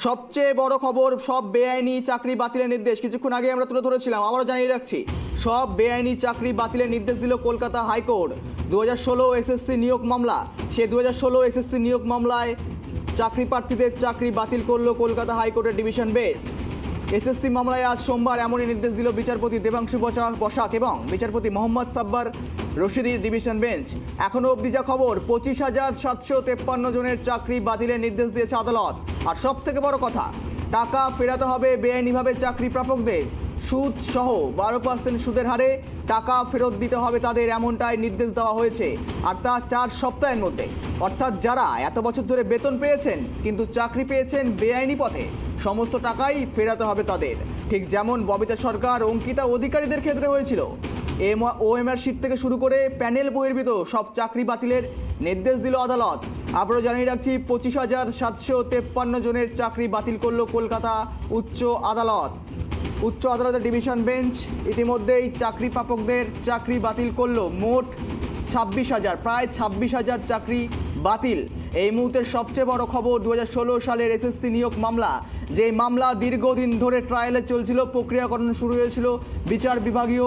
সবচেয়ে বড় খবর, সব বেআইনি চাকরি বাতিলের নির্দেশ কিছুক্ষণ আগে আমরা তুলে ধরেছিলাম, আবারও জানিয়ে রাখছি। সব বেআইনি চাকরি বাতিলের নির্দেশ দিল কলকাতা হাইকোর্ট। 2016 এসএসসি নিয়োগ মামলা, সেই 2016 এসএসসি নিয়োগ মামলায় চাকরি প্রার্থীদের চাকরি বাতিল করলো কলকাতা হাইকোর্টের ডিভিশন বেঞ্চ। এসএসসি মামলায় আজ সোমবার এমনই নির্দেশ দিল বিচারপতি দেবাংশু বসাক এবং বিচারপতি মোহাম্মদ সাব্বার রশিদির ডিভিশন বেঞ্চ। এখনও অবধি যা খবর, 25,753 জনের চাকরি বাতিলের নির্দেশ দিয়েছে আদালত। আর সব থেকে বড় কথা, টাকা ফেরাতে হবে বেআইনিভাবে চাকরি প্রাপকদের। সুদ সহ 12% সুদের হারে টাকা ফেরত দিতে হবে তাদের, এমনটাই নির্দেশ দেওয়া হয়েছে। আর তা 4 সপ্তাহের মধ্যে। অর্থাৎ যারা এত বছর ধরে বেতন পেয়েছেন কিন্তু চাকরি পেয়েছেন বেআইনি পথে, সমস্ত টাকাই ফেরাতে হবে তাদের। ঠিক যেমন ববিতা সরকার, অঙ্কিতা অধিকারীদের ক্ষেত্রে হয়েছিল। ওএমআর শিট থেকে শুরু করে প্যানেল বহির্ভূত সব চাকরি বাতিলের নির্দেশ দিল আদালত। আবারও জানিয়ে রাখছি, 25,753 জনের চাকরি বাতিল করলো কলকাতা উচ্চ আদালত। উচ্চ আদালতের ডিভিশন বেঞ্চ ইতিমধ্যেই চাকরি প্রাপকদের চাকরি বাতিল করলো। মোট 26,000, প্রায় 26,000 চাকরি বাতিল। এই মুহূর্তের সবচেয়ে বড় খবর, 2016 সালের এসএসসি নিয়োগ মামলা, যে মামলা দীর্ঘদিন ধরে ট্রায়ালে চলছিল, প্রক্রিয়াকরণ শুরু হয়েছিল বিচার বিভাগীয়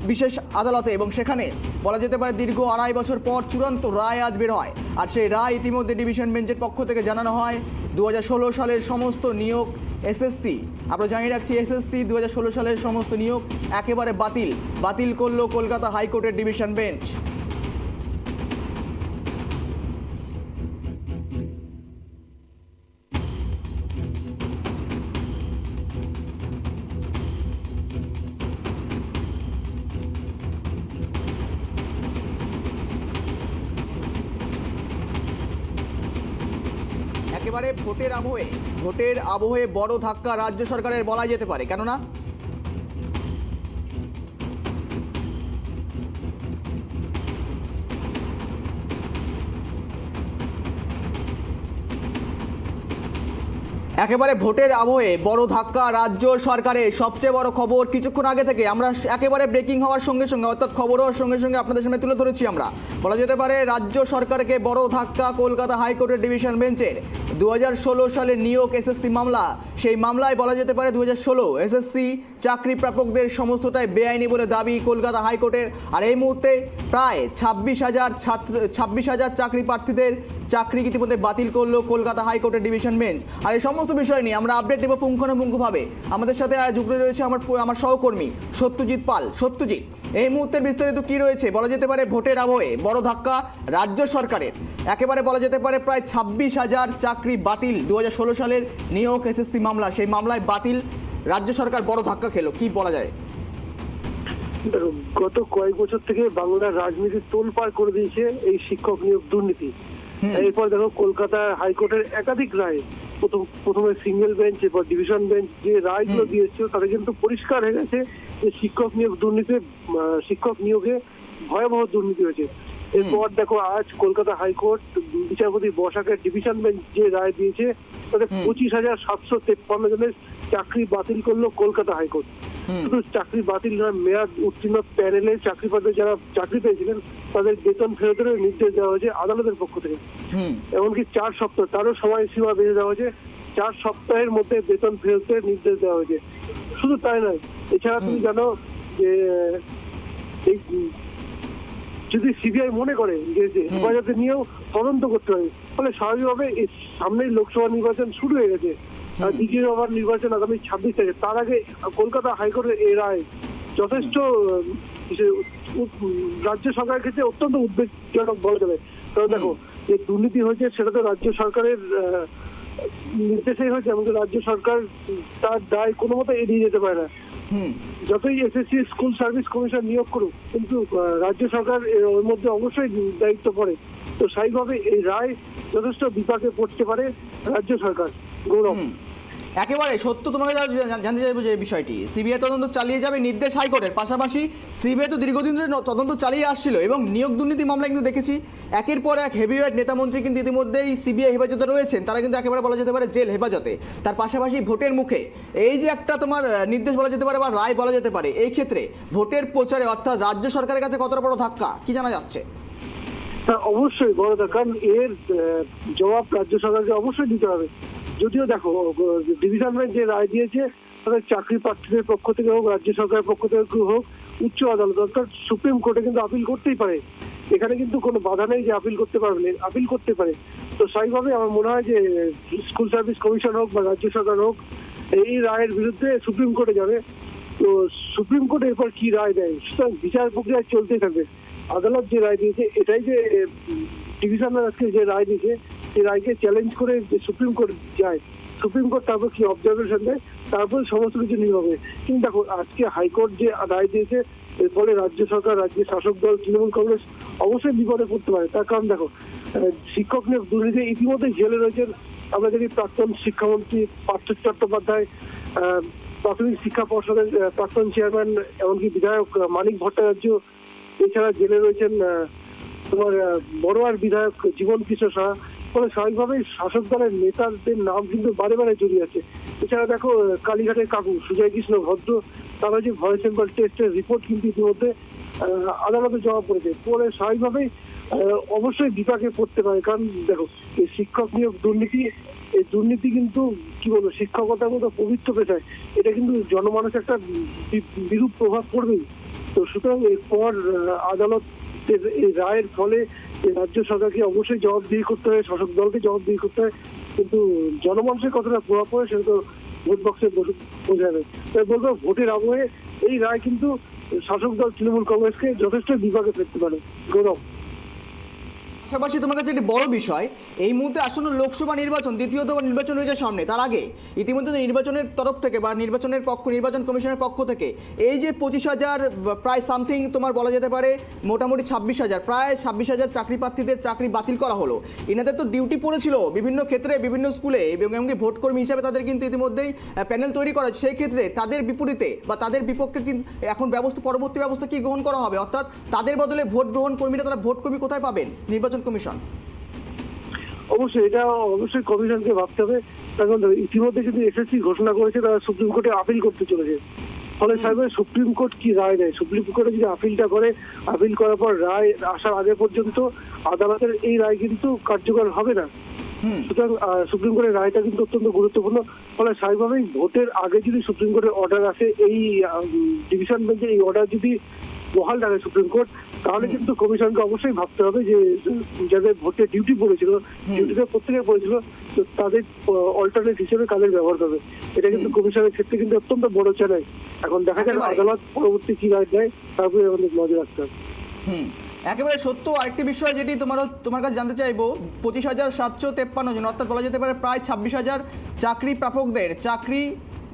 বিশেষ আদালতে, এবং সেখানে বলা যেতে পারে দীর্ঘ 2.5 বছর পর চূড়ান্ত রায় আজ বের হয়। আর সেই রায় ইতিমধ্যে ডিভিশন বেঞ্চের পক্ষ থেকে জানানো হয় 2016 সালের সমস্ত নিয়োগ এসএসসি, আমরা জানিয়ে রাখছি, এসএসসি 2016 সালের সমস্ত নিয়োগ একেবারে বাতিল করলো কলকাতা হাইকোর্টের ডিভিশন বেঞ্চ। একেবারে ভোটের আবহে বড় ধাক্কা রাজ্য সরকারের বলা যেতে পারে, কেননা একেবারে ভোটের আবহে বড় ধাক্কা রাজ্য সরকারের। সবচেয়ে বড় খবর, কিছুক্ষণ আগে থেকে আমরা একেবারে ব্রেকিং হওয়ার সঙ্গে সঙ্গে, অর্থাৎ খবর হওয়ার সঙ্গে সঙ্গে আপনাদের সামনে তুলে ধরেছি আমরা। বলা যেতে পারে রাজ্য সরকারকে বড় ধাক্কা কলকাতা হাইকোর্টের ডিভিশন বেঞ্চের। 2016 সালের নিয়োগ এসএসসি মামলা, সেই মামলায় বলা যেতে পারে 2016 এসএসসি চাকরি প্রাপকদের সমস্তটাই বেআইনি বলে দাবি কলকাতা হাইকোর্টের। আর এই মুহূর্তে প্রায় 26,000 চাকরি প্রার্থীদের চাকরি ইতিমধ্যে বাতিল করলো কলকাতা হাইকোর্টের ডিভিশন বেঞ্চ। আর এই সমস্ত বিষয় নিয়ে আমরা আপডেট দেবো পুঙ্খানুপুঙ্খভাবে। আমাদের সাথে যুক্ত রয়েছে আমার সহকর্মী সত্যজিৎ পাল। সত্যজিৎ, এই মুহূর্তের বিস্তারিত কি রয়েছে? বলা যেতে পারে ভোটের আবহে বড় ধাক্কা রাজ্য সরকারের। একেবারে বলা যেতে পারে প্রায় 26,000 চাকরি বাতিল। 2016 সালের নিয়োগ এসএসসি মামলা, সেই মামলায় বাতিল, রাজ্য সরকার বড় ধাক্কা খেলো, কি বলা যায়? গত কয়েক বছর থেকে বাংলার রাজনীতি তোলপাড় করে দিয়েছে এই শিক্ষক নিয়োগ দুর্নীতি। এরপর দেখো কলকাতা হাইকোর্টের একাধিক রায়, প্রথমে সিঙ্গেল বেঞ্চ, এরপর ডিভিশন বেঞ্চ, যে রায়গুলো দিয়েছিল তাতে কিন্তু পরিষ্কার হয়ে গেছে যে শিক্ষক নিয়োগে ভয়াবহ দুর্নীতি হয়েছে। এরপর দেখো আজ কলকাতা হাইকোর্ট বিচারপতি বসাকের ডিভিশন বেঞ্চ যে রায় দিয়েছে তাতে 25,753 জনের চাকরি বাতিল করলো কলকাতা হাইকোর্ট। শুধু চাকরি বাতিল নয়, মেয়াদ উত্তীর্ণ প্যানেলে চাকরি প্রার্থী যারা চাকরি পেয়েছিলেন তাদের বেতন ফেরতের নির্দেশ দেওয়া হয়েছে আদালতের পক্ষ থেকে। এমনকি 4 সপ্তাহ, তারও সময়সীমা বেঁধে দেওয়া হয়েছে, 4 সপ্তাহের মধ্যে বেতন ফেরতের নির্দেশ দেওয়া হয়েছে। শুধু তাই নয়, এছাড়া তুমি জানো যে এই যদি সিবিআই মনে করে যে হেফাজতে নিয়েও তদন্ত করতে হবে, ফলে স্বাভাবিকভাবে এই সামনেই লোকসভা নির্বাচন শুরু হয়ে গেছে, দ্বিতীয়বার নির্বাচন আগামী 26 তারিখ। তার আগে কলকাতা হাইকোর্টের এই রায় যথেষ্ট রাজ্য সরকারের ক্ষেত্রে অত্যন্ত উদ্বেগজনক বলা যাবে। কারণ দেখো, যে দুর্নীতি হয়েছে সেটা তো রাজ্য সরকারের নির্দেশেই হয়েছে, এমনকি রাজ্য সরকার তার দায় কোনো মতো এড়িয়ে যেতে পারে না। যতই এসএসসি স্কুল সার্ভিস কমিশন নিয়োগ করুক, কিন্তু রাজ্য সরকার ওর মধ্যে অবশ্যই দায়িত্ব পড়ে। তো স্বাভাবিকভাবে এই রায় যথেষ্ট বিপাকে পড়তে পারে রাজ্য সরকার। গৌরব, একেবারে সত্য, তোমাকে জানতে চাইবো যে বিষয়টি, সিবিআই তদন্ত চালিয়ে যাবে নির্দেশ হাইকোর্টের, পাশাপাশি সিবিআই তো দীর্ঘদিন ধরে তদন্ত চালিয়ে আসছিল এবং নিয়োগ দুর্নীতি মামলায় কিন্তু দেখেছি একের পর এক হেভিওয়েট নেতামন্ত্রী কিন্তু ইতিমধ্যেই সিবিআই হেফাজতে রয়েছেন, তারা কিন্তু একেবারে বলা যেতে পারে জেল হেফাজতে। তার পাশাপাশি ভোটের মুখে এই যে একটা তোমার নির্দেশ বলা যেতে পারে বা রায় বলা যেতে পারে, এই ক্ষেত্রে ভোটের প্রচারে অর্থাৎ রাজ্য সরকারের কাছে কতটা বড় ধাক্কা, কি জানা যাচ্ছে? অবশ্যই বড় ধাক্কা, কারণ এর জবাব রাজ্য সরকারকে অবশ্যই দিতে হবে। যদিও দেখো ডিভিশন বেঞ্চ যে রায় দিয়েছে তাদের চাকরি প্রার্থীদের পক্ষ থেকে হোক, রাজ্য সরকারের পক্ষ থেকে হোক, উচ্চ আদালত অর্থাৎ সুপ্রিম কোর্টে কিন্তু আপিল করতেই পারে। এখানে কিন্তু কোনো বাধা নেই যে আপিল করতে পারবে, আপিল করতে পারে। তো স্বাভাবিকভাবে আমার মনে হয় যে স্কুল সার্ভিস কমিশন হোক বা রাজ্য সরকার হোক, এই রায়ের বিরুদ্ধে সুপ্রিম কোর্টে যাবে। তো সুপ্রিম কোর্ট এরপর কি রায় দেয়, সুতরাং বিচার প্রক্রিয়া চলতেই থাকবে। আদালত যে রায় দিয়েছে, এটাই যে ডিভিশনাল আজকে যে রায় দিয়েছে, সেই রায়কে চ্যালেঞ্জ করে যে সুপ্রিম কোর্ট যায়, সুপ্রিম কোর্ট তারপর কি অবজারভেশন দেয়, তারপর সমস্ত কিছু নির্ণয় হবে। কিন্তু দেখো আজকে হাইকোর্ট যে রায় দিয়েছে, এর ফলে রাজ্য সরকার, রাজ্যের শাসক দল তৃণমূল কংগ্রেস অবশ্যই বিপদে পড়তে পারে। তার কারণ দেখো, শিক্ষক নিয়োগ দুর্নীতি ইতিমধ্যে জেলে রয়েছেন। আমরা যদি প্রাক্তন শিক্ষামন্ত্রী পার্থ চট্টোপাধ্যায়, প্রাথমিক শিক্ষা পর্ষদের প্রাক্তন চেয়ারম্যান, এমনকি বিধায়ক মানিক ভট্টাচার্য, এছাড়া জেলে রয়েছেন তোমার বড়োয়ার বিধায়ক জীবন কিশোর সাহা। ফলে স্বাভাবিকভাবেই শাসক দলের নেতাদের নাম কিন্তু বারে বারে জড়িয়ে আছে। এছাড়া দেখো কালীঘাটের কাকু সুজয় কৃষ্ণ ভদ্র, তারা যে ভয়েস স্যাম্পল টেস্টের রিপোর্ট কিন্তু ইতিমধ্যে আদালতে জমা পড়েছে। ফলে স্বাভাবিকভাবেই অবশ্যই বিপাকে পড়তে পারে। কারণ দেখো এই শিক্ষক নিয়োগ দুর্নীতি, এই দুর্নীতি কিন্তু কি বলবো, শিক্ষকতার মতো পবিত্র পেশায় এটা কিন্তু জনমানুষ একটা বিরূপ প্রভাব পড়বেই। তো সুতরাং এরপর আদালতের এই রায়ের ফলে রাজ্য সরকারকে অবশ্যই জবাবদিহি করতে হয়, শাসক দলকে জবাবদিহি করতে হয়। কিন্তু জনমানুষের কতটা প্রভাব পড়ে সেটা তো ভোট বক্সে বোঝা যাবে। তাই বলবো, ভোটের আবহে এই রায় কিন্তু শাসক দল তৃণমূল কংগ্রেসকে যথেষ্ট বিভাগে ফেলতে পারে। গৌরব, পাশাপাশি তোমার কাছে একটি বড় বিষয়, এই মুহূর্তে আসন্ন লোকসভা নির্বাচন, দ্বিতীয় দফা নির্বাচন রয়েছে সামনে। তার আগে ইতিমধ্যে নির্বাচনের তরফ থেকে বা নির্বাচন কমিশনের পক্ষ থেকে এই যে 25,000 প্রায় সামথিং তোমার বলা যেতে পারে মোটামুটি 26,000 প্রায় 26,000 চাকরি প্রার্থীদের চাকরি বাতিল করা হলো। এনাদের তো ডিউটি পড়েছিল বিভিন্ন ক্ষেত্রে বিভিন্ন স্কুলে, এবং এমনকি ভোটকর্মী হিসাবে তাদের কিন্তু ইতিমধ্যেই প্যানেল তৈরি করা হচ্ছে। সেই ক্ষেত্রে তাদের বিপরীতে বা তাদের বিপক্ষে কিন্তু এখন পরবর্তী ব্যবস্থা কি গ্রহণ করা হবে, অর্থাৎ তাদের বদলে ভোট গ্রহণ কর্মীরা, তারা ভোট কর্মী কোথায় পাবেন নির্বাচন কমিশন? অবশ্যই এটা অবশ্যই কমিশনকে ভাবতে হবে। কারণ ইতিমধ্যে কিন্তু এসএসসি ঘোষণা করেছে তারা সুপ্রিম কোর্টে আপিল করতে চলেছে। ফলে সাহেব সুপ্রিম কোর্ট কি রায় দেয়, সুপ্রিম কোর্টে যদি আপিলটা করে, আপিল করার পর রায় আসার আগে পর্যন্ত আদালতের এই রায় কিন্তু কার্যকর হবে না। সুতরাং সুপ্রিম কোর্টের রায়টা কিন্তু অত্যন্ত গুরুত্বপূর্ণ। ফলে স্বাভাবিকভাবেই ভোটের আগে যদি সুপ্রিম কোর্টের অর্ডার আসে, এই ডিভিশন বেঞ্চের এই অর্ডার যদি বহাল রাখে সুপ্রিম কোর্ট, তাহলে কিন্তু কমিশনকে অবশ্যই ভাবতে হবে যে যাদের ভোটে ডিউটি পড়েছিল, ডিউটিতে প্রত্যেকে পড়েছিল, তো তাদের অল্টারনেট হিসেবে কাদের ব্যবহার করবে। এটা কিন্তু কমিশনের ক্ষেত্রে কিন্তু অত্যন্ত বড় চ্যালেঞ্জ। এখন দেখা যাক আদালত পরবর্তী কি রায় দেয়, তারপরে আমাদের নজর রাখতে হবে। একেবারে সত্য। আরেকটি বিষয় যেটি তোমার কাছে জানতে চাইবো, 25,753 জন, অর্থাৎ বলা যেতে পারে প্রায় 26,000 চাকরি প্রাপকদের চাকরি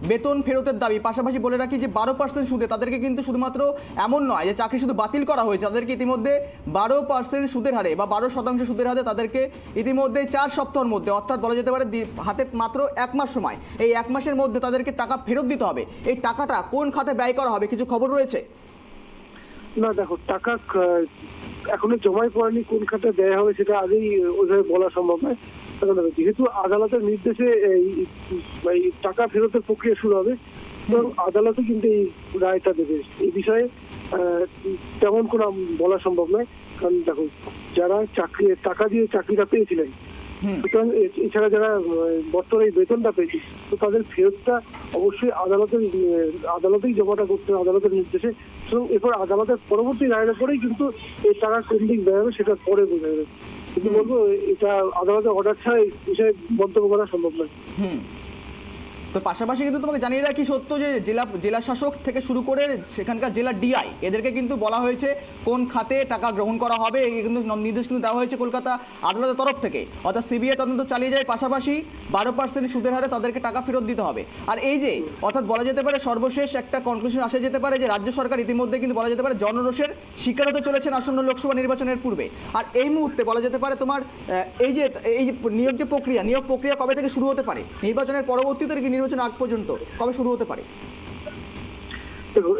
বেতন ফেরতের দাবি। পাশাপাশি বলে রাখি যে 12% সুদে তাদেরকে কিন্তু শুধুমাত্র এমন নয় যে চাকরি শুধু বাতিল করা হয়েছে, তাদেরকে ইতিমধ্যে 12% সুদের হারে বা 12% সুদের হারে তাদেরকে ইতিমধ্যে 4 সপ্তাহের মধ্যে, অর্থাৎ বলা যেতে পারে হাতে মাত্র 1 মাস সময়, এই 1 মাসের মধ্যে তাদেরকে টাকা ফেরত দিতে হবে। এই টাকাটা কোন খাতে ব্যয় করা হবে কিছু খবর রয়েছে? না দেখো, টাকা এখনো জমাই পড়েনি, কোন খাতে দেয়া হবে সেটা আগেই ওইভাবে বলা সম্ভব নয়। যেহেতু আদালতের নির্দেশে এই টাকা ফেরতের প্রক্রিয়া শুরু হবে, এবং আদালতে কিন্তু এই রায়টা দেবে। এই বিষয়ে তেমন কোনো বলা সম্ভব নয়। কারণ দেখো, যারা টাকা দিয়ে চাকরিটা পেয়েছিলেন, সুতরাং এছাড়া যারা বর্তমানে বেতনটা পেয়েছে, তো তাদের ফেরতটা অবশ্যই আদালতেই জমাটা করতে হবে আদালতের নির্দেশে। এবং এরপর আদালতের পরবর্তী রায়ের পরেই কিন্তু এই টাকা কোন দিক ব্যয় হবে সেটা পরে বোঝা যাবে। কিন্তু বলবো, এটা আদালতের অর্ডার ছাড়া এই বিষয়ে মন্তব্য করা সম্ভব নয়। তো পাশাপাশি কিন্তু তোমাকে জানিয়ে রাখি সত্য যে জেলা শাসক থেকে শুরু করে সেখানকার জেলা ডিআই, এদেরকে কিন্তু বলা হয়েছে কোন খাতে টাকা গ্রহণ করা হবে, কিন্তু নির্দেশ কিন্তু দেওয়া হয়েছে কলকাতা আদালতের তরফ থেকে। অর্থাৎ সিবিআই তদন্ত চালিয়ে যায়, পাশাপাশি 12% সুদের হারে তাদেরকে টাকা ফেরত দিতে হবে। আর এই যে অর্থাৎ বলা যেতে পারে সর্বশেষ একটা কনক্লুশন আসা যেতে পারে যে রাজ্য সরকার ইতিমধ্যে কিন্তু বলা যেতে পারে জনরোষের শিকার হতে চলেছেন আসন্ন লোকসভা নির্বাচনের পূর্বে। আর এই মুহূর্তে বলা যেতে পারে তোমার এই যে নিয়োগ প্রক্রিয়া কবে থেকে শুরু হতে পারে, নির্বাচনের পরবর্তীতে কি নির্বাচন আগ পর্যন্ত কবে শুরু হতে পারে? দেখো,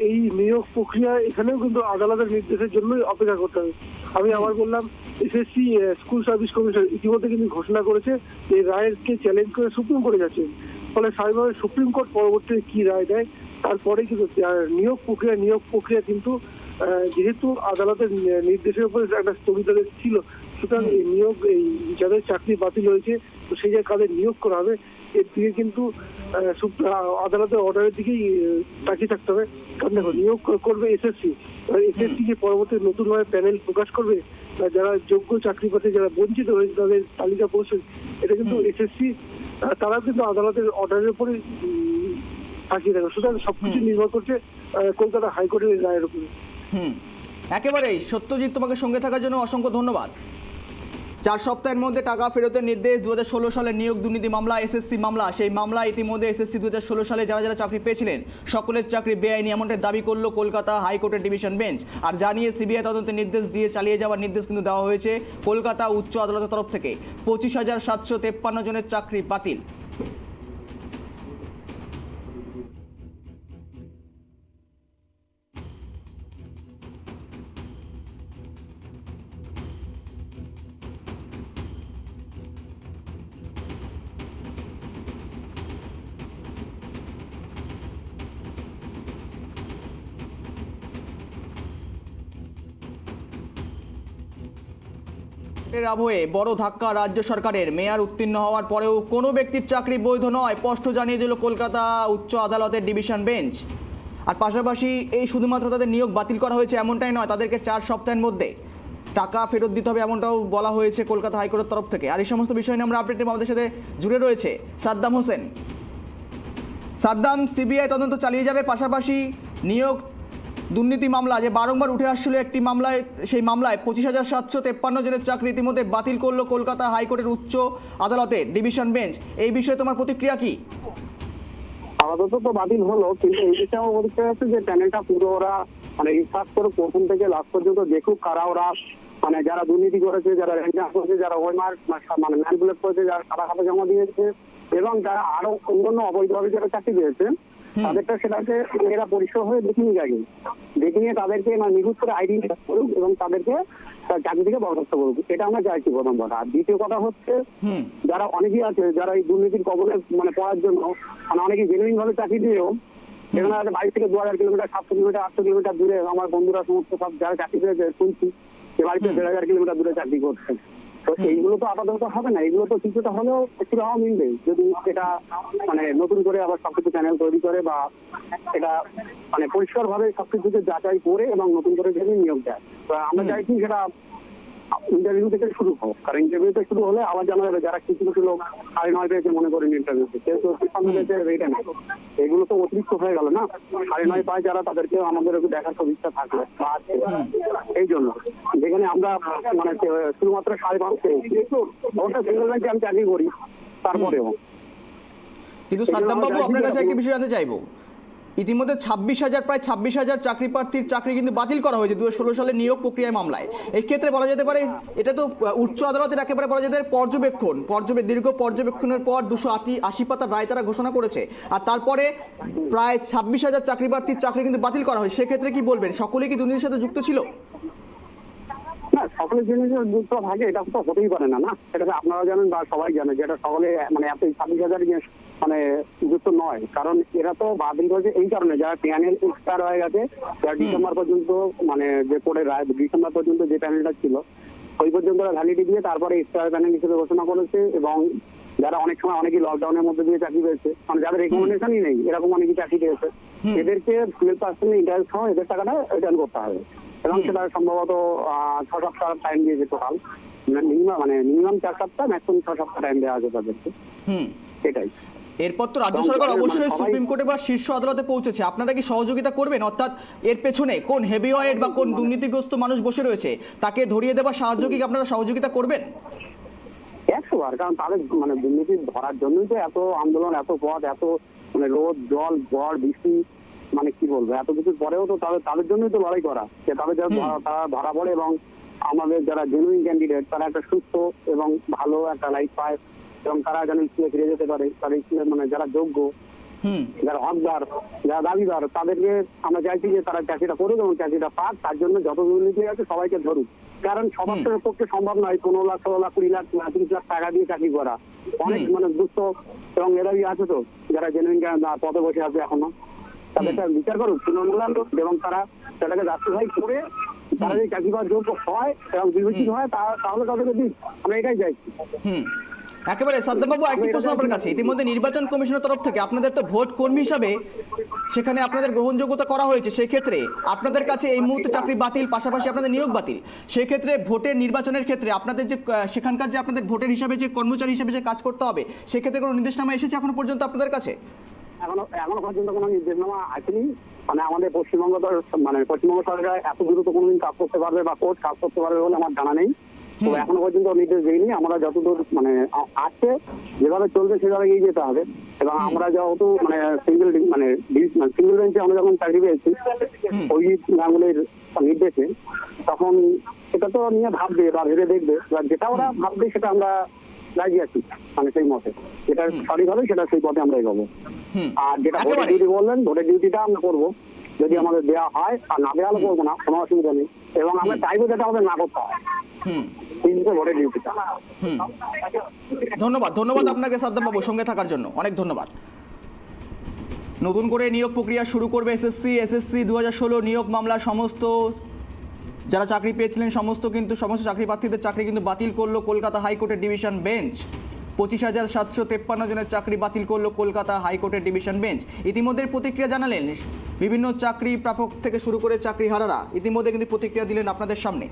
এই নিয়োগ প্রক্রিয়া এখানেও কিন্তু আদালতের নির্দেশের জন্যই অপেক্ষা করতে হবে। আমি আবার বললাম, এসএসসি স্কুল সার্ভিস কমিশন ইতিমধ্যে কিন্তু ঘোষণা করেছে এই রায়কে চ্যালেঞ্জ করে সুপ্রিম কোর্টে যাচ্ছে। ফলে স্বাভাবিকভাবে সুপ্রিম কোর্ট পরবর্তীতে কি রায় দেয় তারপরে কিন্তু নিয়োগ প্রক্রিয়া কিন্তু যেহেতু আদালতের নির্দেশের উপরে একটা স্থগিতাদেশ ছিল, সুতরাং এই নিয়োগ, এই যাদের চাকরি বাতিল হয়েছে তো সেই জায়গায় কাদের নিয়োগ করা হবে এর দিকে কিন্তু আদালতের অর্ডারের দিকেই তাকিয়ে থাকতে হবে। কারণ দেখো, নিয়োগ করবে এসএসসি, এসএসসি যে পরবর্তী নতুনভাবে প্যানেল প্রকাশ করবে, যারা যোগ্য চাকরি পাচ্ছে, যারা বঞ্চিত হয়েছে তাদের তালিকা পৌঁছে, এটা কিন্তু এসএসসি তারা কিন্তু আদালতের অর্ডারের উপরে তাকিয়ে থাকবে। সুতরাং সবকিছু নির্ভর করছে কলকাতা হাইকোর্টের রায়ের উপরে। একেবারেই সত্যজিৎ, তোমাকে সঙ্গে থাকার জন্য অসংখ্য ধন্যবাদ। 4 সপ্তাহের মধ্যে টাকা ফেরতের নির্দেশ। 2016 সালে নিয়োগ দুর্নীতি মামলা, এসএসসি মামলা, সেই মামলা ইতিমধ্যে এসএসসি 2016 সালে যারা যারা চাকরি পেয়েছিলেন সকলের চাকরি বেআইনি, এমনটাই দাবি করলো কলকাতা হাইকোর্টের ডিভিশন বেঞ্চ। আর জানিয়ে সিবিআই তদন্তের নির্দেশ দিয়ে চালিয়ে যাওয়ার নির্দেশ কিন্তু দেওয়া হয়েছে কলকাতা উচ্চ আদালতের তরফ থেকে। 25,753 জনের চাকরি বাতিল। এর আবহে বড় ধাক্কা রাজ্য সরকারের। মেয়র উত্তীর্ণ হওয়ার পরেও কোনো ব্যক্তির চাকরি বৈধ নয়, স্পষ্ট জানিয়ে দিল কলকাতা উচ্চ আদালতের ডিভিশন বেঞ্চ। আর পাশাপাশি এই শুধুমাত্র তাদের নিয়োগ বাতিল করা হয়েছে এমনটাই নয়, তাদেরকে 4 সপ্তাহের মধ্যে টাকা ফেরত দিতে হবে এমনটাও বলা হয়েছে কলকাতা হাইকোর্টের তরফ থেকে। আর এই সমস্ত বিষয় নিয়ে আমরা আপডেট নিয়ে আমাদের সাথে জুড়ে রয়েছে সাদ্দাম হোসেন। সাদ্দাম, সিবিআই তদন্ত চালিয়ে যাবে, পাশাপাশি নিয়োগ দুর্নীতি মামলা যে বারংবার উঠে আসছিল একটি মামলায়, সেই মামলায় 25,753 জনের চাকরি ইতিমধ্যে বাতিল করলো কলকাতা হাইকোর্টের উচ্চ আদালতের ডিভিশন বেঞ্চ। এই বিষয়ে তোমার প্রতিক্রিয়া কি? আপাতত তো বাতিল হলো, কিন্তু এই বিষয়ে আমার পরিচয় আছে যে প্যানেলটা পুরো ওরা মানে রিসার্চ করে প্রথম থেকে লাস্ট পর্যন্ত দেখুক কারা ওরা, মানে যারা দুর্নীতি করেছে, যারা র্যাঙ্কিং করেছে, যারা ওয়েমার মানে ম্যানিপুলেট করেছে, যারা সাদা খাতা জমা দিয়েছে এবং যারা আরো অন্যান্য অবৈধভাবে যারা চাকরি পেয়েছে তাদেরটা সেটাকে এরা পরিষ্কার হয়ে দেখে নিয়ে যাবে, দেখে নিয়ে তাদেরকে মানে নিখুঁত করে আইডেন্টিফাই করুক এবং তাদেরকে চাকরি থেকে বরখাস্ত করুক। এটা আমরা চাইছি প্রথম কথা। আর দ্বিতীয় কথা হচ্ছে, যারা অনেকেই আছে যারা এই দুর্নীতির কবলে মানে পড়ার জন্য মানে অনেকে জেনুইন ভাবে চাকরি দিয়েও এখানে বাড়ি থেকে 2000 কিলোমিটার, 700 কিলোমিটার, 800 কিলোমিটার দূরে আমার বন্ধুরা সমস্ত সব যারা চাকরি পেয়েছে শুনছি যে বাড়িতে 1500 কিলোমিটার দূরে চাকরি করছে। তো এইগুলো তো আপাতত হবে না, এগুলো তো কিছুটা হলেও একটু হাওয়া মিলবে যদি এটা মানে নতুন করে আবার সবকিছু চ্যানেল তৈরি করে বা এটা মানে পরিষ্কার ভাবে সবকিছুকে যাচাই করে এবং নতুন করে যদি নিয়োগ দেয়। তো আমরা চাইছি সেটা ইন্টারভিউ থেকে শুরু হোক, কারণ ইন্টারভিউ থেকে শুরু হলে আবার জানা যাবে যারা কিছু কিছু লোক 9:30 পেয়েছে মনে করেন ইন্টারভিউতে, কেউ তো 55 পেয়েছে রেটে নেই, এগুলো তো অতিরিক্ত হয়ে গেল না। 9:30 পায় যারা, তাদেরকে আমাদের একটু দেখার খুব ইচ্ছা থাকলে এই জন্য যেখানে আমরা মানে শুধুমাত্র 5.5 পেয়েছি, ওটা সিঙ্গেল ব্যাংকে আমি চাকরি করি তারপরেও। কিন্তু সাদ্দাম বাবু, আপনার কাছে একটা বিষয় জানতে চাইবো, ইতিমধ্যে 26,000 প্রায় 26,000 চাকরি প্রার্থীর চাকরি কিন্তু বাতিল করা হয়েছে 2016 সালে নিয়োগ প্রক্রিয়া মামলায়। এই ক্ষেত্রে বলা যেতে পারে এটা তো উচ্চ আদালতের একেবারে বলা যেতে পারে দীর্ঘ পর্যবেক্ষণের পর 280 পাতার রায় তারা ঘোষণা করেছে। আর তারপরে প্রায় 26,000 চাকরি প্রার্থীর চাকরি কিন্তু বাতিল করা হয়। সেক্ষেত্রে কি বলবেন, সকলেই কি দুর্নীতির সাথে যুক্ত ছিল? না, সকলের জিনিসের যুক্ত থাকে এটা তো হতেই পারে না। না, এটা আপনারা জানেন বা সবাই জানে যে এটা সকলে মানে এত 26,000 মানে যুক্ত নয়। কারণ এরা তো বাতিল করেছে এই কারণে যারা প্যানেল এক্সপায়ার হয়ে গেছে, যারা ডিসেম্বর পর্যন্ত মানে যে কোর্টের রায় ডিসেম্বর পর্যন্ত যে প্যানেলটা ছিল ওই পর্যন্ত ভ্যালিডিটি দিয়ে তারপরে এক্সপায়ার প্যানেল হিসেবে ঘোষণা করেছে। এবং যারা অনেক সময় অনেকেই লকডাউনের মধ্যে দিয়ে চাকরি পেয়েছে, মানে যাদের রেকমেন্ডেশনই নেই এরকম অনেকেই চাকরি পেয়েছে, এদেরকে 12% ইন্টারেস্ট সহ এদের টাকাটা রিটার্ন করতে হবে। এবং সেটা সম্ভবত 6 সপ্তাহ টাইম দিয়েছে টোটাল, মিনিমাম 4 সপ্তাহ, ম্যাক্সিমাম 6 সপ্তাহ টাইম দেওয়া আছে তাদেরকে। এটাই। এরপর তো রাজ্য সরকার অবশ্যই সুপ্রিম কোর্টে বা শীর্ষ আদালতে পৌঁছেছে, আপনারা কি সহযোগিতা করবেন? অর্থাৎ এর পেছনে কোন হেভিওয়েট বা কোন দুর্নীতিগ্রস্ত মানুষ বসে রয়েছে তাকে ধরিয়ে দেওয়া সাহায্য কি আপনারা সহযোগিতা করবেন? 100বার, কারণ তাদের মানে দুর্নীতি ধরার জন্যই তো এত আন্দোলন, এত পথ, এত মানে রোদ জল ঝড় বৃষ্টি, মানে কি বলবো, এত কিছুর পরেও তো তাদের জন্যই তো লড়াই করা, যে তাদের তারা ধরা পড়ে এবং আমাদের যারা জেনুইন ক্যান্ডিডেট তারা একটা সুস্থ এবং ভালো একটা লাইফ পায় এবং তারা যেন স্কুলে ফিরে যেতে পারে, তাদের স্কুলে মানে যারা যোগ্য, যারা হকদার, যারা দাবিদার, তাদেরকে আমরা চাইছি যে তারা চাকরিটা করুক এবং চাকরিটা পাক। তার জন্য যত দুর্নীতি আছে সবাইকে ধরুক, কারণ সবার পক্ষে সম্ভব নয় 15 লাখ 16 লাখ 20 লাখ 30 লাখ টাকা দিয়ে চাকরি করা। অনেক মানে দুস্থ এবং মেধাবী আছে তো যারা জেনুইন পদে বসে আছে এখনো, তাদেরটা বিচার করুক তৃণমূল এবং তারা সেটাকে জাস্টিফাই করে তারা যদি চাকরি পাওয়ার যোগ্য হয় এবং বিবেচিত হয় তাহলে তাদেরকে দিক, আমরা এটাই চাইছি। একেবারে সাদ্দামবাবু, একটি প্রশ্ন আপনার কাছে। ইতিমধ্যে নির্বাচন কমিশনের তরফ থেকে আপনাদের তো ভোট কর্মী হিসাবে সেখানে আপনাদের গ্রহণযোগ্যতা করা হয়েছে, সেই ক্ষেত্রে আপনাদের কাছে এই মুহূর্তে চাকরি বাতিল, পাশাপাশি আপনাদের নিয়োগ বাতিল। সেই ক্ষেত্রে ভোটের নির্বাচনের ক্ষেত্রে আপনাদের যে সেখানকার যে আপনাদের ভোটের হিসাবে যে কর্মচারী হিসেবে যে কাজ করতে হবে, সেক্ষেত্রে কোনো নির্দেশনামা এসেছে এখনো পর্যন্ত আপনাদের কাছে? এখনো পর্যন্ত কোনো নির্দেশনামা আসেনি। মানে আমাদের পশ্চিমবঙ্গ পশ্চিমবঙ্গ সরকার এত দ্রুত কোনোদিন কাজ করতে পারবে বা কোর্ট কাজ করতে পারবে বলে আমার জানা নেই। তো এখনো পর্যন্ত নির্দেশ দেয়নি। আমরা যতদূর আসছে যেভাবে চলবে সেভাবে এগিয়ে যেতে হবে। এবং আমরা যেহেতু সিঙ্গেল বেঞ্চে আমরা যখন চাকরি পেয়েছি ওই গাঙ্গুলির নির্দেশে, তখন সেটা তো নিয়ে ভাববে বা ভেবে দেখবে, এবার যেটা ওরা ভাববে সেটা আমরা রাজি আছি, সেই মতে যেটা সঠিক হবে সেটা সেই পথে আমরা এগোবো। আর যেটা ভোটের ডিউটি বললেন, ভোটের ডিউটিটা আমরা করবো, যদি আমাদের দেওয়া হয়, আর না দেওয়া হলে করবো না, কোনো অসুবিধা নেই। এবং আমরা চাইবো যেটা আমাদের না করতে হয় ভোটের ডিউটিটা। ধন্যবাদ আপনাকে সাদ্দামবাবু, সঙ্গে থাকার জন্য অনেক ধন্যবাদ। নতুন করে নিয়োগ প্রক্রিয়া শুরু করবে এসএসসি 2016 নিয়োগ মামলার সমস্ত যারা চাকরি পেয়েছিলেন সমস্ত চাকরি প্রার্থীদের চাকরি কিন্তু বাতিল করলো কলকাতা হাইকোর্টের ডিভিশন বেঞ্চ। 25,753 জনের চাকরি বাতিল করলো কলকাতা হাইকোর্টের ডিভিশন বেঞ্চ। ইতিমধ্যে প্রতিক্রিয়া জানালেন বিভিন্ন চাকরি প্রাপক থেকে শুরু করে চাকরিহারারা, ইতিমধ্যে কিন্তু প্রতিক্রিয়া দিলেন আপনাদের সামনে।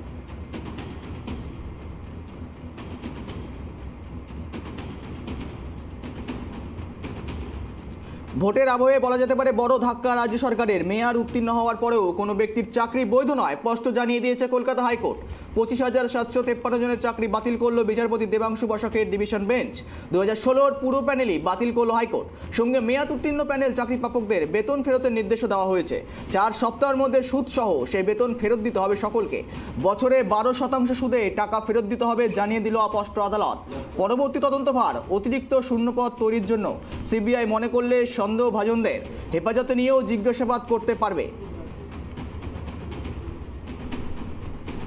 ভোটের আবহে বলা যেতে পারে বড় ধাক্কা রাজ্য সরকারের। মেয়াদ উত্তীর্ণ হওয়ার পরেও কোনো ব্যক্তির চাকরি বৈধ নয়, স্পষ্ট জানিয়ে দিয়েছে কলকাতা হাইকোর্ট। 25,753 জনের চাকরি বাতিল করলো বিচারপতি দেবাংশু বসাকের ডিভিশন বেঞ্চ। 2016 পুরো প্যানেলই বাতিল করলো হাইকোর্ট। সঙ্গে মেয়াদ উত্তীর্ণ প্যানেল চাকরি প্রাপকদের বেতন ফেরতের নির্দেশও দেওয়া হয়েছে। 4 সপ্তাহের মধ্যে সুদ সহ সেই বেতন ফেরত দিতে হবে সকলকে। বছরে 12% সুদে টাকা ফেরত দিতে হবে জানিয়ে দিল স্পষ্ট আদালত। পরবর্তী তদন্তভার অতিরিক্ত শূন্যপদ তৈরির জন্য সিবিআই মনে করলে সন্দেহভাজনদের হেফাজতে নিয়েও জিজ্ঞাসাবাদ করতে পারবে।